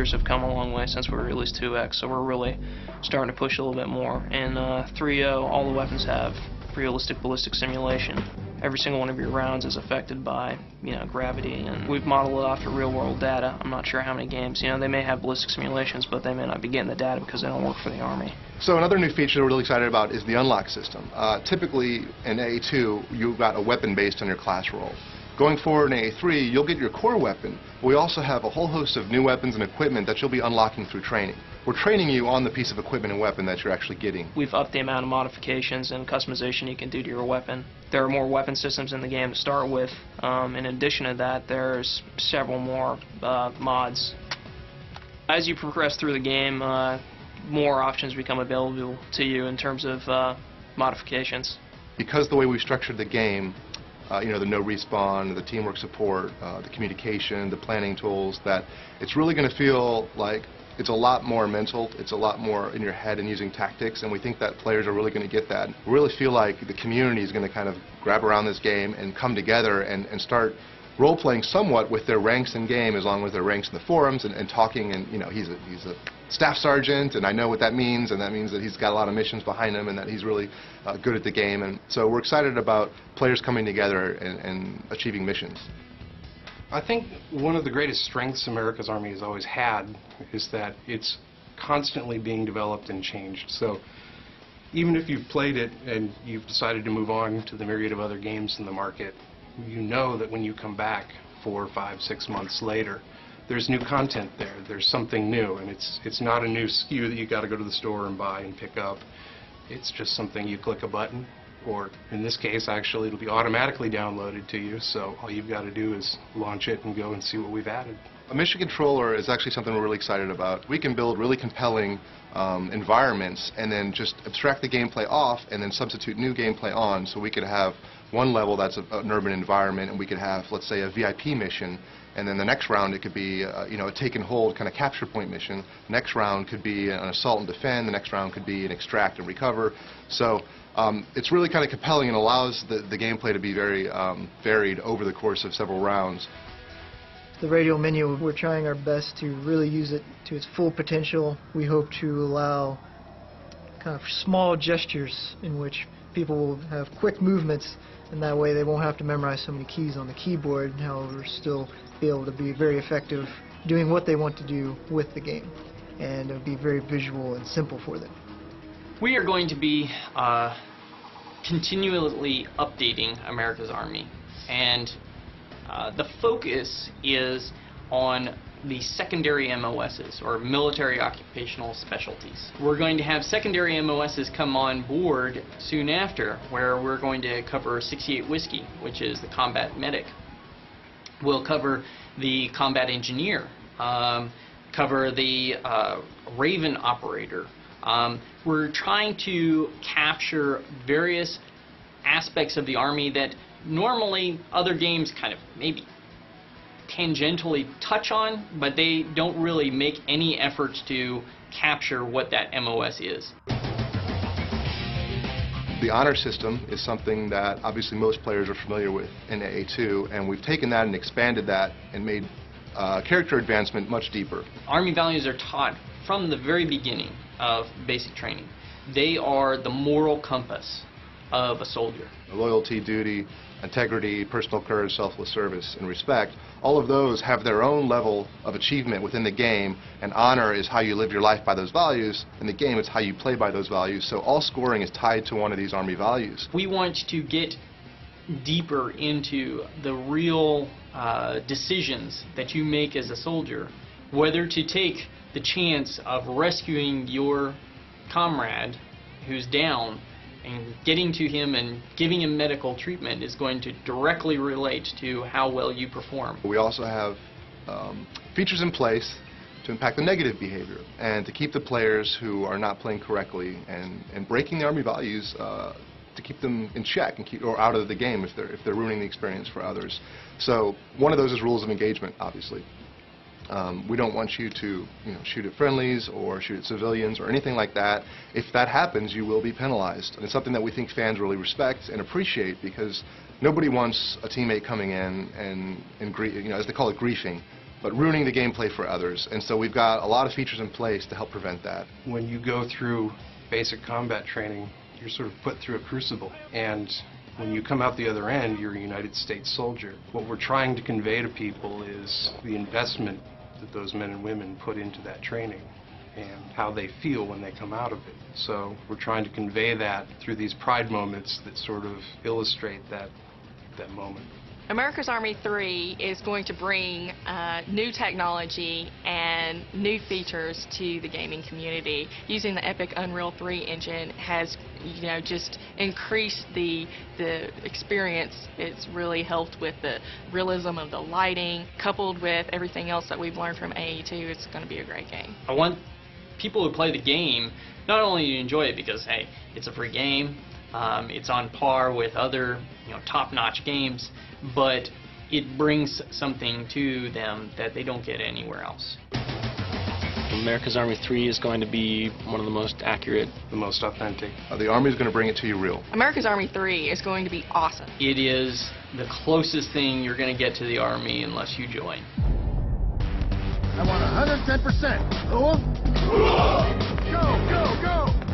shooters have come a long way since we released 2X, so we're really starting to push a little bit more. In 3.0, all the weapons have realistic ballistic simulation. Every single one of your rounds is affected by, gravity, and we've modeled it off of real-world data. I'm not sure how many games, they may have ballistic simulations, but they may not be getting the data because they don't work for the Army. So another new feature we're really excited about is the unlock system. Typically in A2, you've got a weapon based on your class role. Going forward in A3, you'll get your core weapon. We also have a whole host of new weapons and equipment that you'll be unlocking through training. We're training you on the piece of equipment and weapon that you're actually getting. We've upped the amount of modifications and customization you can do to your weapon. There are more weapon systems in the game to start with. In addition to that, there's several more mods. As you progress through the game, more options become available to you in terms of modifications. Because the way we've structured the game, the no respawn, the teamwork support, the communication, the planning tools, that it's really going to feel like it's a lot more mental, it's a lot more in your head and using tactics, and we think that players are really going to get that. We really feel like the community is going to kind of grab around this game and come together and start role-playing somewhat with their ranks in game, as long as their ranks in the forums and talking, and he's a staff sergeant, and I know what that means, and that means that he's got a lot of missions behind him and that he's really good at the game, and so we're excited about players coming together and achieving missions. I think one of the greatest strengths America's Army has always had is that it's constantly being developed and changed. So even if you've played it and you've decided to move on to the myriad of other games in the market, you know that when you come back 4, 5, 6 months later, there's new content there. There's something new, and it's not a new SKU that you got to go to the store and buy and pick up. It's just something you click a button, or in this case, actually, it'll be automatically downloaded to you. So all you've got to do is launch it and go and see what we've added. A mission controller is actually something we're really excited about. We can build really compelling environments and then just abstract the gameplay off and then substitute new gameplay on, so we could have one level that's an urban environment, and we could have, let's say, a VIP mission, and then the next round it could be a take and hold kind of capture point mission. The next round could be an assault and defend. The next round could be an extract and recover. So it's really kind of compelling and allows the gameplay to be very varied over the course of several rounds. The Radial Menu, we're trying our best to really use it to its full potential. We hope to allow kind of small gestures in which people will have quick movements, and that way they won't have to memorize so many keys on the keyboard, however still be able to be very effective doing what they want to do with the game, and it'll be very visual and simple for them. We are going to be continually updating America's Army, and the focus is on the secondary MOSs, or military occupational specialties. We're going to have secondary MOSs come on board soon after, where we're going to cover 68 Whiskey, which is the combat medic. We'll cover the combat engineer, cover the Raven operator. We're trying to capture various aspects of the Army that normally other games kind of maybe tangentially touch on, but they don't really make any efforts to capture what that MOS is. The honor system is something that obviously most players are familiar with in AA2, and we've taken that and expanded that and made character advancement much deeper. Army values are taught from the very beginning of basic training. They are the moral compass of a soldier. Loyalty, duty, integrity, personal courage, selfless service, and respect, all of those have their own level of achievement within the game, and honor is how you live your life by those values. In the game, it's how you play by those values, so all scoring is tied to one of these Army values. We want to get deeper into the real decisions that you make as a soldier, whether to take the chance of rescuing your comrade who's down and getting to him and giving him medical treatment is going to directly relate to how well you perform. We also have features in place to impact the negative behavior and to keep the players who are not playing correctly and breaking the Army values to keep them in check and or out of the game if they're ruining the experience for others. So one of those is rules of engagement, obviously. We don't want you to shoot at friendlies or shoot at civilians or anything like that. If that happens, you will be penalized. And it's something that we think fans really respect and appreciate, because nobody wants a teammate coming in and as they call it, griefing but ruining the gameplay for others. And so we've got a lot of features in place to help prevent that. When you go through basic combat training, you're sort of put through a crucible, and when you come out the other end, you're a United States soldier. What we're trying to convey to people is the investment that those men and women put into that training and how they feel when they come out of it. So we're trying to convey that through these pride moments that sort of illustrate that moment. America's Army 3 is going to bring new technology and new features to the gaming community. Using the Epic Unreal 3 engine has, just increased the experience. It's really helped with the realism of the lighting, coupled with everything else that we've learned from AE2. It's going to be a great game. I want people who play the game not only to enjoy it because, hey, it's a free game, it's on par with other top-notch games, but it brings something to them that they don't get anywhere else. America's Army 3 is going to be one of the most accurate, the most authentic. The Army is going to bring it to you real. America's Army 3 is going to be awesome. It is the closest thing you're going to get to the Army unless you join. I want 110%. Go, go, go!